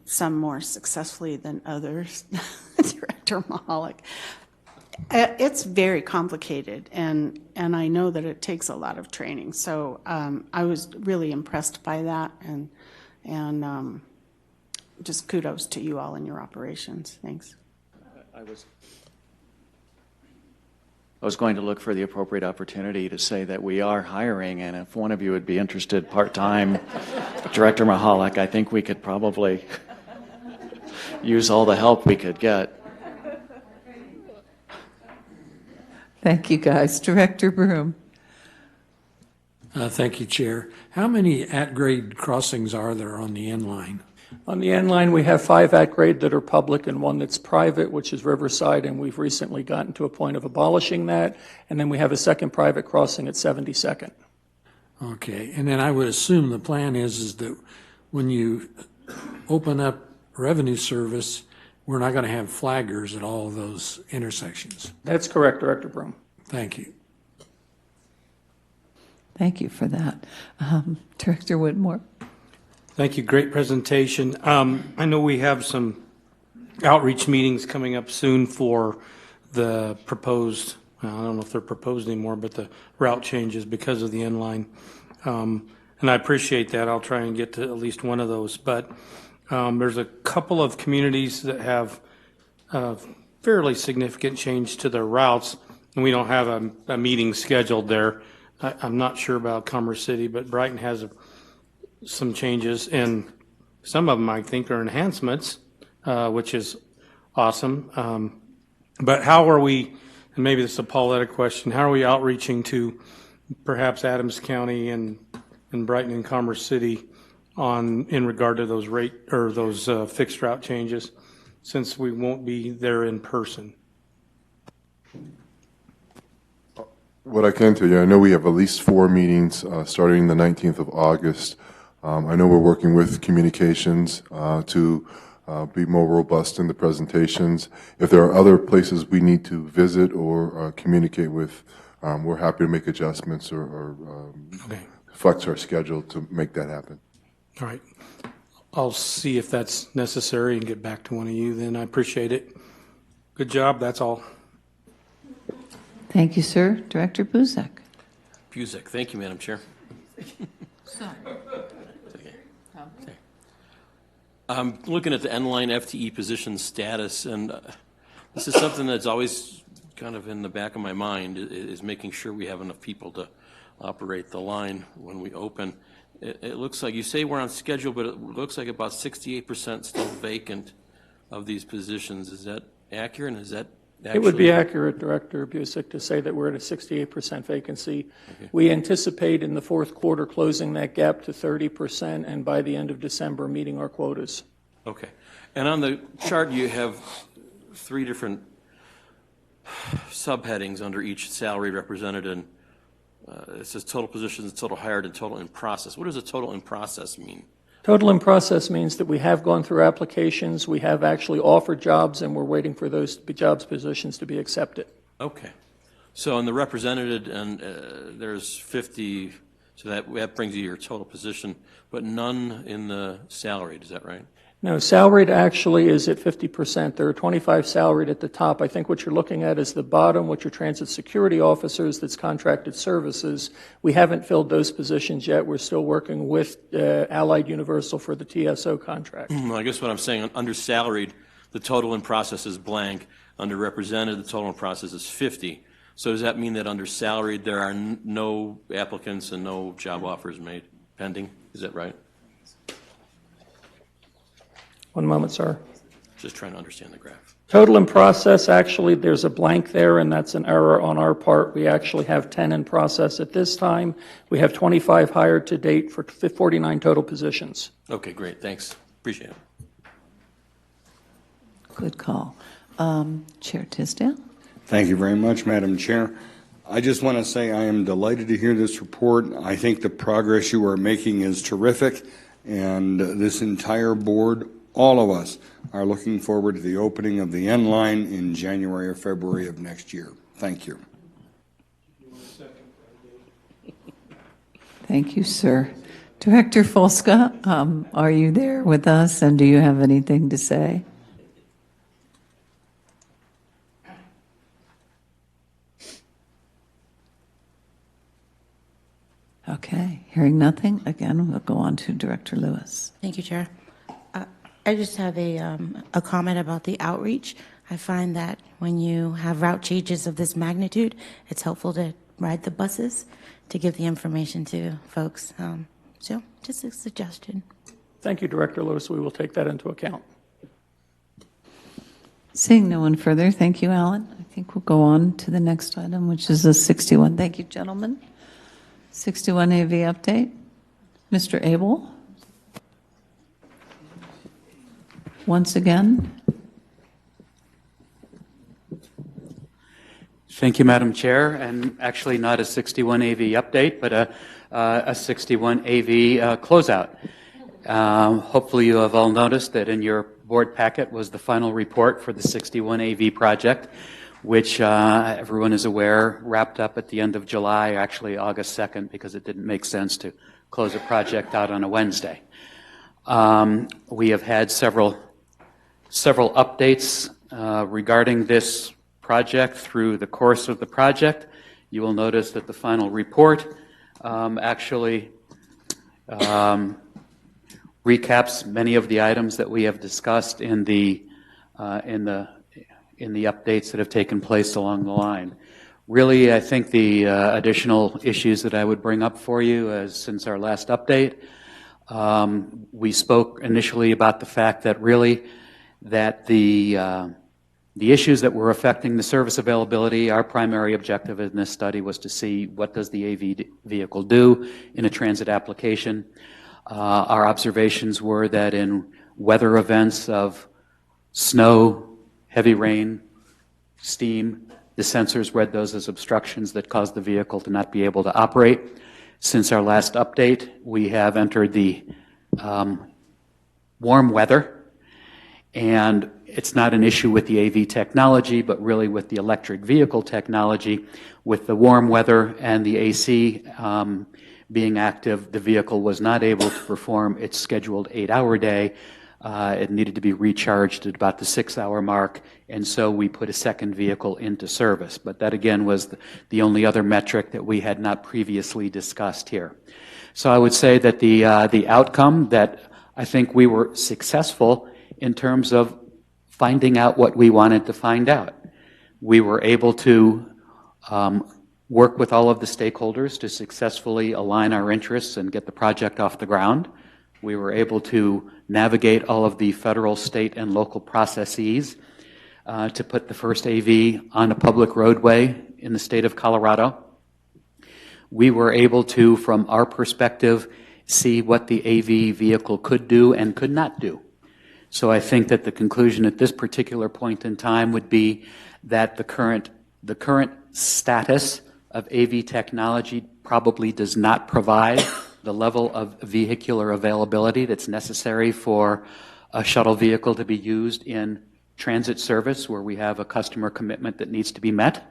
I: some more successfully than others, Director Mahalik. It's very complicated, and I know that it takes a lot of training. So I was really impressed by that, and just kudos to you all in your operations. Thanks.
Q: I was going to look for the appropriate opportunity to say that we are hiring, and if one of you would be interested part-time, Director Mahalik, I think we could probably use all the help we could get.
A: Thank you, guys. Director Broom.
M: Thank you, Chair. How many at-grade crossings are there on the N line?
P: On the N line, we have 5 at-grade that are public and 1 that's private, which is Riverside, and we've recently gotten to a point of abolishing that. And then we have a second private crossing at 72nd.
M: Okay, and then I would assume the plan is that when you open up revenue service, we're not going to have flaggers at all of those intersections.
P: That's correct, Director Broom.
M: Thank you.
A: Thank you for that. Director Whitmore.
M: Thank you. Great presentation. I know we have some outreach meetings coming up soon for the proposed, I don't know if they're proposed anymore, but the route changes because of the inline. And I appreciate that. I'll try and get to at least one of those. But there's a couple of communities that have fairly significant change to their routes, and we don't have a meeting scheduled there. I'm not sure about Commerce City, but Brighton has some changes, and some of them I think are enhancements, which is awesome. But how are we, and maybe this is a Pauletta question, how are we outreaching to perhaps Adams County and Brighton and Commerce City in regard to those rate, or those fixed route changes, since we won't be there in person?
C: What I can tell you, I know we have at least 4 meetings starting the 19th of August. I know we're working with communications to be more robust in the presentations. If there are other places we need to visit or communicate with, we're happy to make adjustments or flex our schedule to make that happen.
M: All right. I'll see if that's necessary and get back to one of you then. I appreciate it. Good job. That's all.
A: Thank you, sir. Director Buzek.
R: Buzek. Thank you, Madam Chair. I'm looking at the N-line FTE position status, and this is something that's always kind of in the back of my mind, is making sure we have enough people to operate the line when we open. It looks like, you say we're on schedule, but it looks like about 68% still vacant of these positions. Is that accurate, and is that actually?
P: It would be accurate, Director Busick, to say that we're at a 68% vacancy. Okay. We anticipate in the fourth quarter closing that gap to 30%, and by the end of December, meeting our quotas.
R: Okay. And on the chart, you have 3 different subheadings under each salary represented, and it says total positions, total hired, and total in process. What does a total in process mean?
P: Total in process means that we have gone through applications, we have actually offered jobs, and we're waiting for those jobs positions to be accepted.
R: Okay. So in the represented, and there's 50, so that brings you your total position, but none in the salaried, is that right?
P: No, salaried actually is at 50%. There are 25 salaried at the top. I think what you're looking at is the bottom, which are transit security officers, that's contracted services. We haven't filled those positions yet. We're still working with Allied Universal for the TSO contract.
R: I guess what I'm saying, under salaried, the total in process is blank. Under represented, the total in process is 50. So does that mean that under salaried, there are no applicants and no job offers made pending? Is that right?
P: One moment, sir.
R: Just trying to understand the graph.
P: Total in process, actually, there's a blank there, and that's an error on our part. We actually have 10 in process at this time. We have 25 hired to date for 49 total positions.
R: Okay, great. Thanks. Appreciate it.
A: Good call. Chair Tisdale.
E: Thank you very much, Madam Chair. I just want to say I am delighted to hear this report. I think the progress you are making is terrific, and this entire board, all of us, are looking forward to the opening of the N-line in January or February of next year. Thank you.
A: Thank you, sir. Director Folska, are you there with us, and do you have anything to say? Okay, hearing nothing, again, we'll go on to Director Lewis.
G: Thank you, Chair. I just have a comment about the outreach. I find that when you have route changes of this magnitude, it's helpful to ride the buses to give the information to folks. So just a suggestion.
P: Thank you, Director Lewis. We will take that into account.
A: Seeing no one further, thank you, Alan. I think we'll go on to the next item, which is a 61. Thank you, gentlemen. 61 AV update. Mr. Abel. Once again.
S: Thank you, Madam Chair, and actually not a 61 AV update, but a 61 AV closeout. Hopefully you have all noticed that in your board packet was the final report for the 61 AV project, which everyone is aware wrapped up at the end of July, actually August 2nd, because it didn't make sense to close a project out on a Wednesday. We have had several updates regarding this project through the course of the project. You will notice that the final report actually recaps many of the items that we have discussed in the updates that have taken place along the line. Really, I think the additional issues that I would bring up for you since our last update, we spoke initially about the fact that really that the issues that were affecting the service availability, our primary objective in this study was to see what does the AV vehicle do in a transit application. Our observations were that in weather events of snow, heavy rain, steam, the sensors read those as obstructions that caused the vehicle to not be able to operate. Since our last update, we have entered the warm weather, and it's not an issue with the AV technology, but really with the electric vehicle technology. With the warm weather and the AC being active, the vehicle was not able to perform its scheduled 8-hour day. It needed to be recharged at about the 6-hour mark, and so we put a second vehicle into service. But that, again, was the only other metric that we had not previously discussed here. So I would say that the outcome, that I think we were successful in terms of finding out what we wanted to find out. We were able to work with all of the stakeholders to successfully align our interests and get the project off the ground. We were able to navigate all of the federal, state, and local processes to put the first AV on a public roadway in the state of Colorado. We were able to, from our perspective, see what the AV vehicle could do and could not do. So I think that the conclusion at this particular point in time would be that the current status of AV technology probably does not provide the level of vehicular availability that's necessary for a shuttle vehicle to be used in transit service where we have a customer commitment that needs to be met.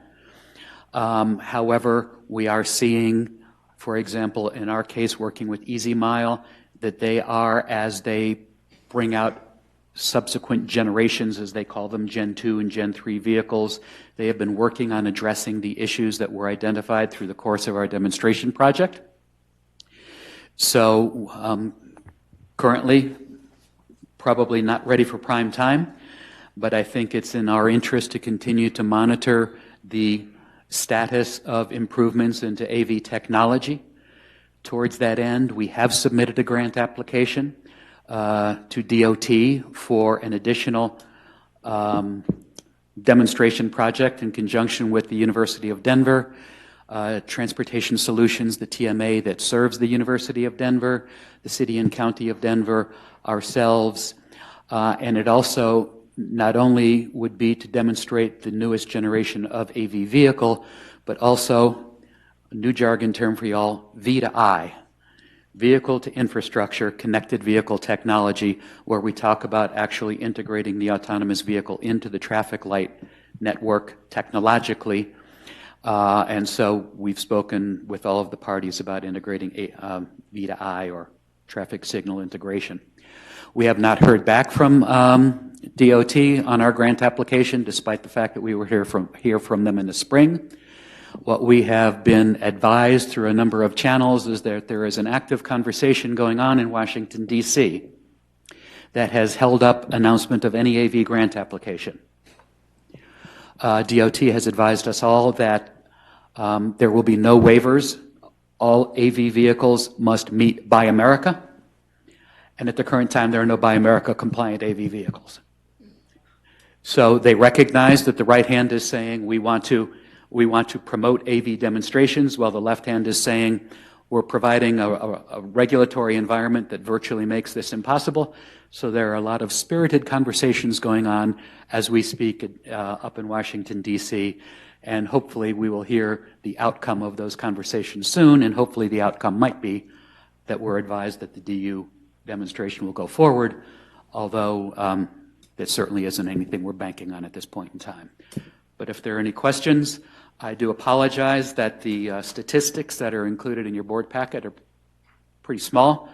S: However, we are seeing, for example, in our case working with Easy Mile, that they are, as they bring out subsequent generations, as they call them, Gen 2 and Gen 3 vehicles, they have been working on addressing the issues that were identified through the course of our demonstration project. So currently, probably not ready for prime time, but I think it's in our interest to continue to monitor the status of improvements into AV technology. Towards that end, we have submitted a grant application to DOT for an additional demonstration project in conjunction with the University of Denver, Transportation Solutions, the TMA that serves the University of Denver, the City and County of Denver, ourselves, and it also not only would be to demonstrate the newest generation of AV vehicle, but also, a new jargon term for y'all, V2I, Vehicle to Infrastructure Connected Vehicle Technology, where we talk about actually integrating the autonomous vehicle into the traffic light network technologically. And so we've spoken with all of the parties about integrating V2I, or traffic signal integration. We have not heard back from DOT on our grant application, despite the fact that we were hear from them in the spring. What we have been advised through a number of channels is that there is an active conversation going on in Washington, D.C. that has held up announcement of any AV grant application. DOT has advised us all that there will be no waivers. All AV vehicles must meet Buy America, and at the current time there are no Buy America compliant AV vehicles. So they recognize that the right hand is saying we want to promote AV demonstrations, while the left hand is saying we're providing a regulatory environment that virtually makes this impossible. So there are a lot of spirited conversations going on as we speak up in Washington, D.C., and hopefully we will hear the outcome of those conversations soon, and hopefully the outcome might be that we're advised that the DU demonstration will go forward, although that certainly isn't anything we're banking on at this point in time. But if there are any questions, I do apologize that the statistics that are included in your board packet are pretty small.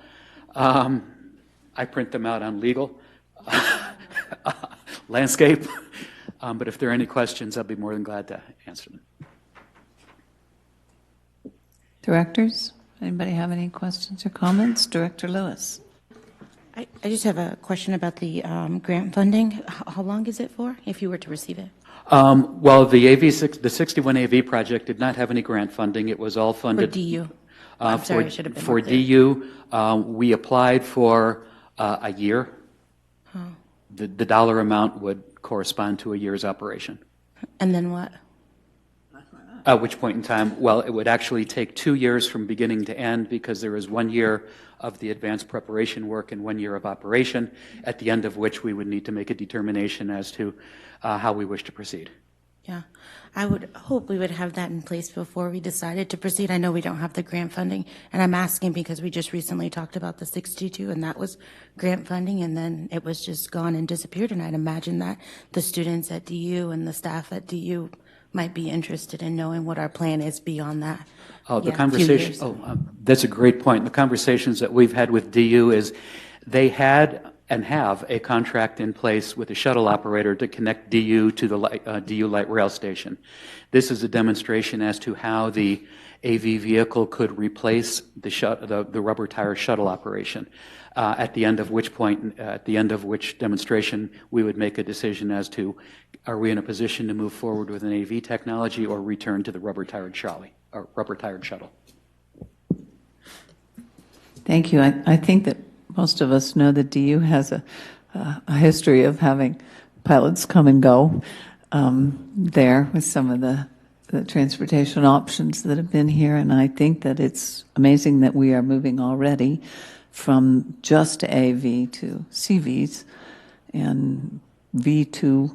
S: I print them out on legal landscape. But if there are any questions, I'll be more than glad to answer them.
A: Directors, anybody have any questions or comments? Director Lewis.
G: I just have a question about the grant funding. How long is it for, if you were to receive it?
S: Well, the 61 AV project did not have any grant funding. It was all funded.
G: For DU? I'm sorry, I should have been
S: For
G: more clear.
S: DU, we applied for a year.
G: Oh.
S: The dollar amount would correspond to a year's operation.
G: And then what?
S: At which point in time, well, it would actually take 2 years from beginning to end because there is 1 year of the advanced preparation work and 1 year of operation, at the end of which we would need to make a determination as to how we wish to proceed.
G: Yeah, I would hope we would have that in place before we decided to proceed. I know we don't have the grant funding, and I'm asking because we just recently talked about the 62, and that was grant funding, and then it was just gone and disappeared, and I'd imagine that the students at DU and the staff at DU might be interested in knowing what our plan is beyond that.
S: Oh, the
G: few
S: conversation,
G: years.
S: that's a great point. The conversations that we've had with DU is they had and have a contract in place with a shuttle operator to connect DU to the DU light rail station. This is a demonstration as to how the AV vehicle could replace the rubber tire shuttle operation. At the end of which point, at the end of which demonstration, we would make a decision as to are we in a position to move forward with an AV technology or return to the rubber tired shuttle.
A: Thank you. I think that most of us know that DU has a history of having pilots come and go there with some of the transportation options that have been here, and I think that it's amazing that we are moving already from just AV to CVs and V2I.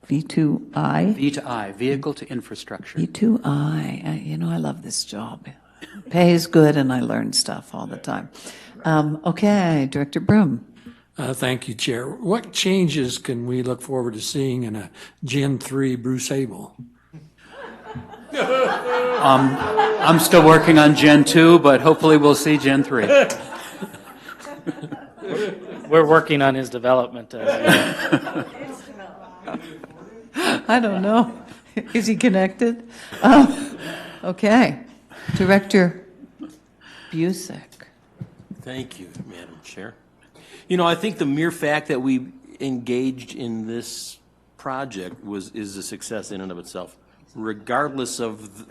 S: V2I, vehicle to infrastructure.
A: V2I. I love this job. Pay is good, and I learn stuff all the time. Okay, Director Broom.
T: Thank you, Chair. What changes can we look forward to seeing in a Gen 3 Bruce Able?
S: I'm still working on Gen 2, but hopefully we'll see Gen 3.
P: We're working on his development.
A: I don't know. Is he connected? Okay. Director Busick.
R: Thank you, Madam Chair. I think the mere fact that we engaged in this project is a success in and of itself, regardless of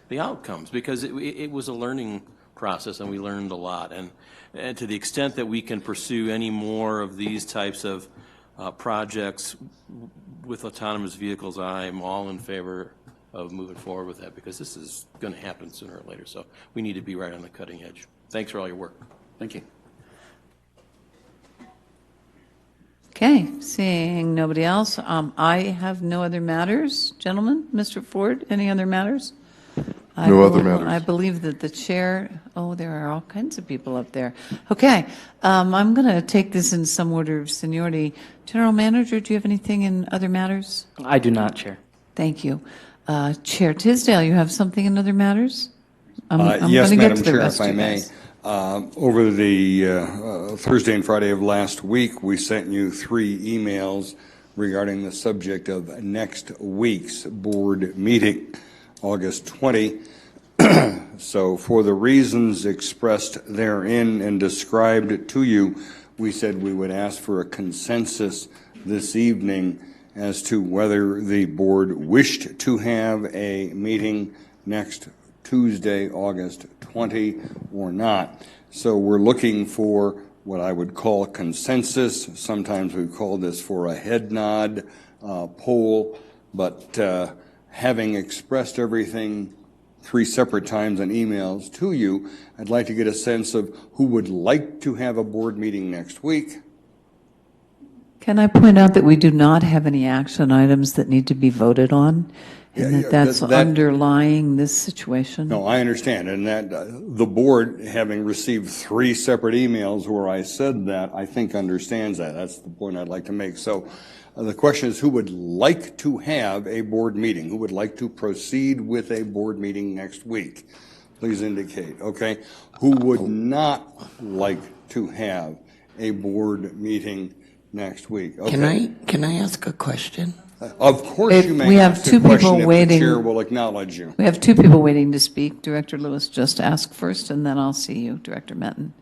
R: the outcomes, because it was a learning process and we learned a lot. And to the extent that we can pursue any more of these types of projects with autonomous vehicles, I'm all in favor of moving forward with that, because this is going to happen sooner or later. So we need to be right on the cutting edge. Thanks for all your work.
S: Thank you.
A: Okay, seeing nobody else, I have no other matters. Gentlemen, Mr. Ford, any other matters?
C: No other matters.
A: I believe that the chair, there are all kinds of people up there. Okay, I'm going to take this in some order of seniority. General Manager, do you have anything in other matters?
P: I do not, Chair.
A: Thank you. Chair Tisdale, you have something in other matters? I'm
E: Yes,
A: gonna get
E: Madam
A: to the
E: Chair,
A: rest
E: if I
A: of you
E: may.
A: guys.
E: Over the Thursday and Friday of last week, we sent you 3 emails regarding the subject of next week's board meeting, August 20. So for the reasons expressed therein and described to you, we said we would ask for a consensus this evening as to whether the board wished to have a meeting next Tuesday, August 20, or not. So we're looking for what I would call consensus. Sometimes we call this for a head nod poll, but having expressed everything 3 separate times in emails to you, I'd like to get a sense of who would like to have a board meeting next week.
A: Can I point out that we do not have any action items that need to be voted on? And that's underlying this situation?
E: No, I understand, and that the board, having received 3 separate emails where I said that, I think understands that. That's the point I'd like to make. So the question is, who would like to have a board meeting? Who would like to proceed with a board meeting next week? Please indicate, okay? Who would not like to have a board meeting next week? Okay.
K: Can I ask a question?
E: Of course you may.
A: We have
E: ask a
A: 2
E: question
A: people
E: if
A: waiting.
E: The chair will acknowledge you.
A: We have 2 people waiting to speak. Director Lewis, just ask first, and then I'll see you, Director Menton,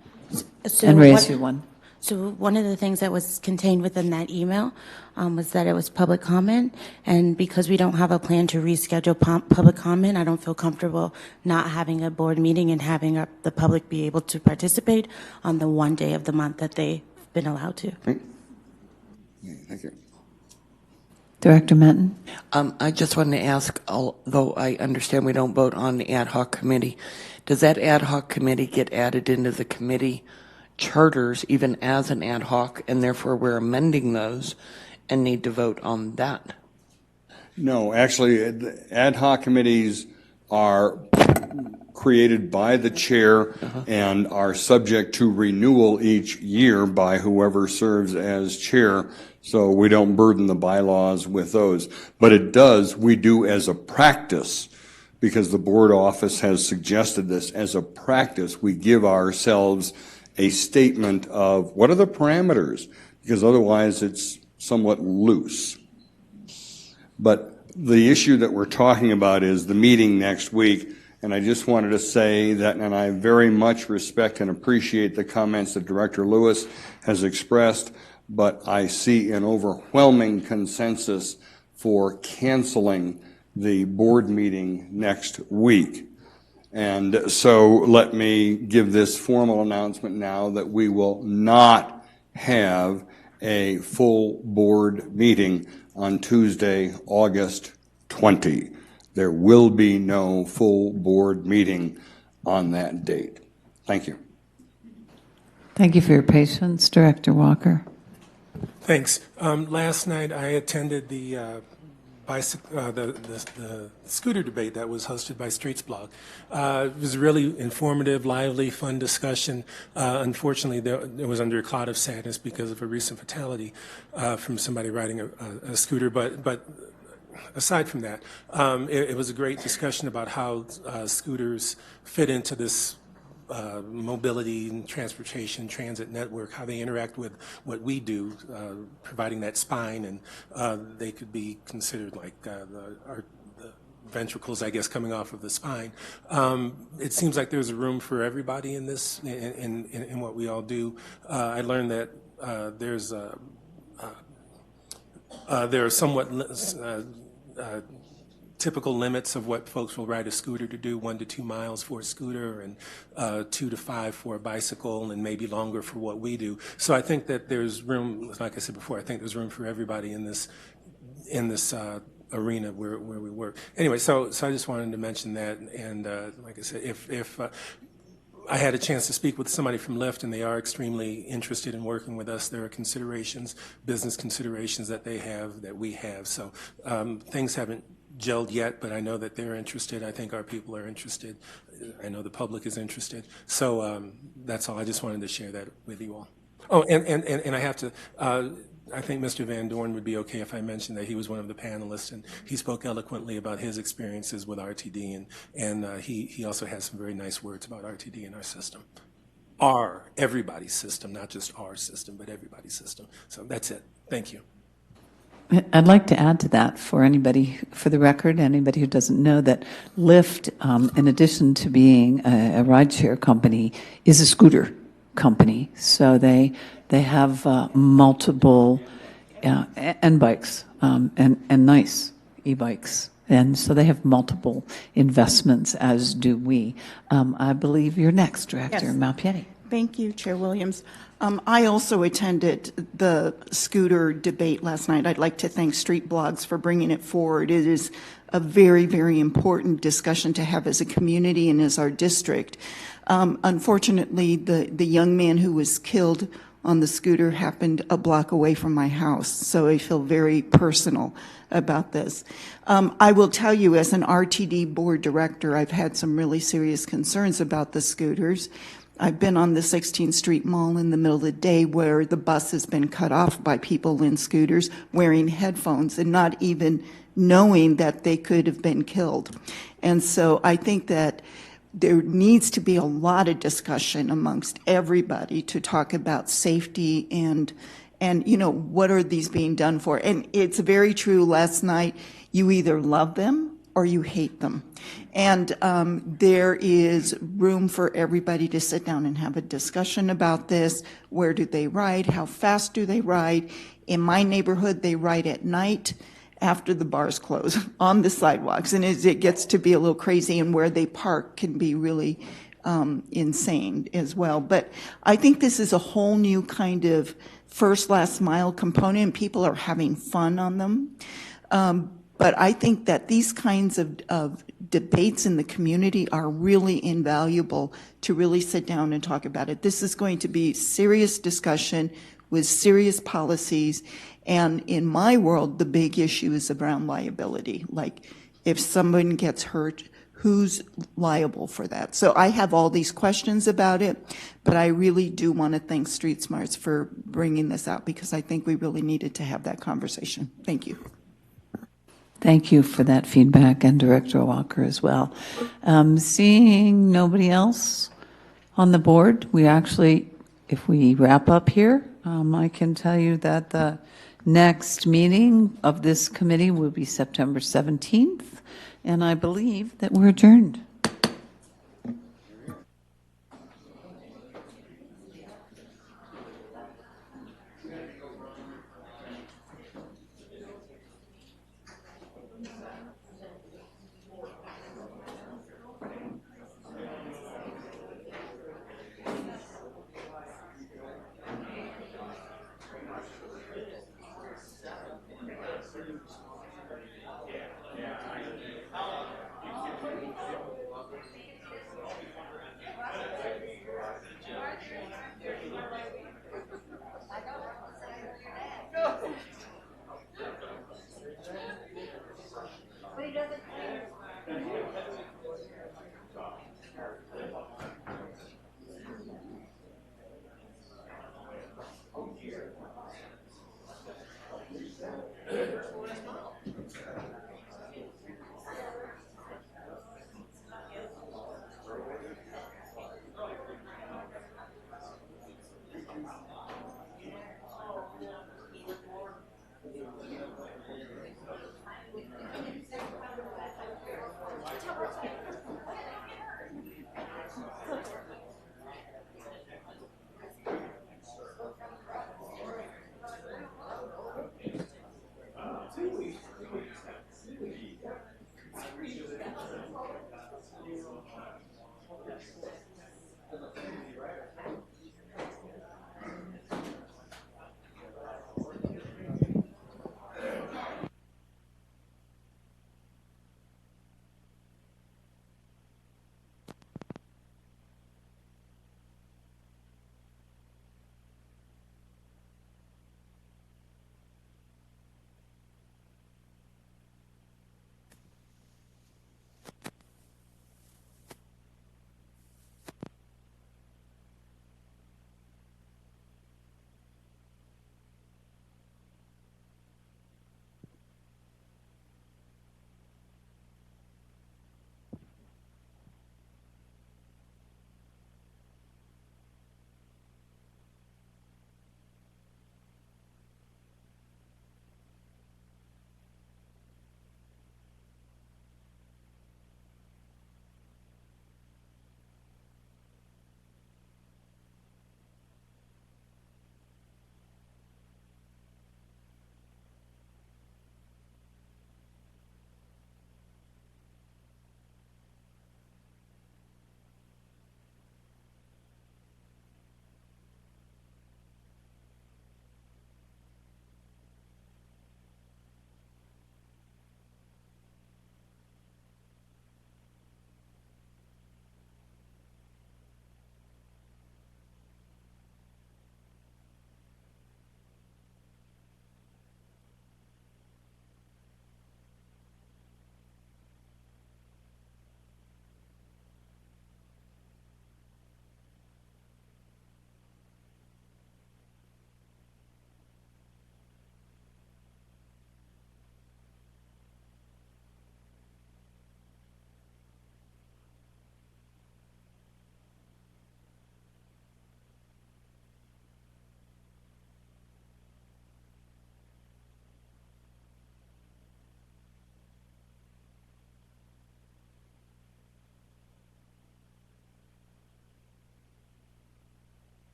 A: and raise your one.
G: So one of the things that was contained within that email was that it was public comment, and because we don't have a plan to reschedule public comment, I don't feel comfortable not having a board meeting and having the public be able to participate on the one day of the month that they've been allowed to.
E: Thank you.
A: Director Menton?
K: I just wanted to ask, although I understand we don't vote on the ad hoc committee, does that ad hoc committee get added into the committee charters even as an ad hoc, and therefore we're amending those and need to vote on that?
E: No, actually, ad hoc committees are created by the chair and are subject to renewal each year by whoever serves as chair. So we don't burden the bylaws with those. But we do as a practice, because the board office has suggested this as a practice, we give ourselves a statement of what are the parameters, because otherwise it's somewhat loose. But the issue that we're talking about is the meeting next week, and I just wanted to say that, and I very much respect and appreciate the comments that Director Lewis has expressed, but I see an overwhelming consensus for canceling the board meeting next week. And so let me give this formal announcement now that we will not have a full board meeting on Tuesday, August 20. There will be no full board meeting on that date. Thank you.
A: Thank you for your patience, Director Walker.
L: Thanks. Last night I attended the scooter debate that was hosted by Streets Blog. It was a really informative, lively, fun discussion. Unfortunately, it was under a cloud of sadness because of a recent fatality from somebody riding a scooter. But aside from that, it was a great discussion about how scooters fit into this mobility and transportation transit network, how they interact with what we do, providing that spine, and they could be considered like the ventricles, I guess, coming off of the spine. It seems like there's a room for everybody in this, in what we all do. I learned that there are somewhat typical limits of what folks will ride a scooter to do, 1 to 2 miles for a scooter and 2 to 5 for a bicycle, and maybe longer for what we do. So I think that there's room, like I said before, I think there's room for everybody in this arena where we work. Anyway, so I just wanted to mention that, and like I said, if I had a chance to speak with somebody from Lyft, and they are extremely interested in working with us. There are considerations, business considerations that they have, that we have. So things haven't gelled yet, but I know that they're interested. I think our people are interested. I know the public is interested. So that's all. I just wanted to share that with you all. Oh, and I have to, I think Mr. Van Dorn would be okay if I mentioned that he was one of the panelists, and he spoke eloquently about his experiences with RTD, and he also has some very nice words about RTD in our system. Everybody's system, not just our system, but everybody's system. So that's it. Thank you.
A: I'd like to add to that for anybody, for the record, anybody who doesn't know, that Lyft, in addition to being a rideshare company, is a scooter company. So they have multiple and bikes and nice e-bikes. And so they have multiple investments, as do we. I believe you're next, Director Malpiedi.
F: Thank you, Chair Williams. I also attended the scooter debate last night. I'd like to thank Street Blogs for bringing it forward. It is a very, very important discussion to have as a community and as our district. Unfortunately, the young man who was killed on the scooter happened a block away from my house, so I feel very personal about this. I will tell you, as an RTD board director, I've had some really serious concerns about the scooters. I've been on the 16th Street Mall in the middle of the day where the bus has been cut off by people in scooters wearing headphones and not even knowing that they could have been killed. And so I think that there needs to be a lot of discussion amongst everybody to talk about safety and you know, what are these being done for? And it's very true. Last night, you either love them or you hate them. And there is room for everybody to sit down and have a discussion about this. Where do they ride? How fast do they ride? In my neighborhood, they ride at night after the bars close on the sidewalks. And it gets to be a little crazy, and where they park can be really insane as well. But I think this is a whole new kind of first last mile component, and people are having fun on them. But I think that these kinds of debates in the community are really invaluable to really sit down and talk about it. This is going to be serious discussion with serious policies. And in my world, the big issue is around liability. Like, if someone gets hurt, who's liable for that? So I have all these questions about it, but I really do want to thank Street Smarts for bringing this out, because I think we really needed to have that conversation. Thank you.
A: Thank you for that feedback, and Director Walker as well. Seeing nobody else on the board, we actually, if we wrap up here, I can tell you that the next meeting of this committee will be September 17th, and I believe that we're adjourned.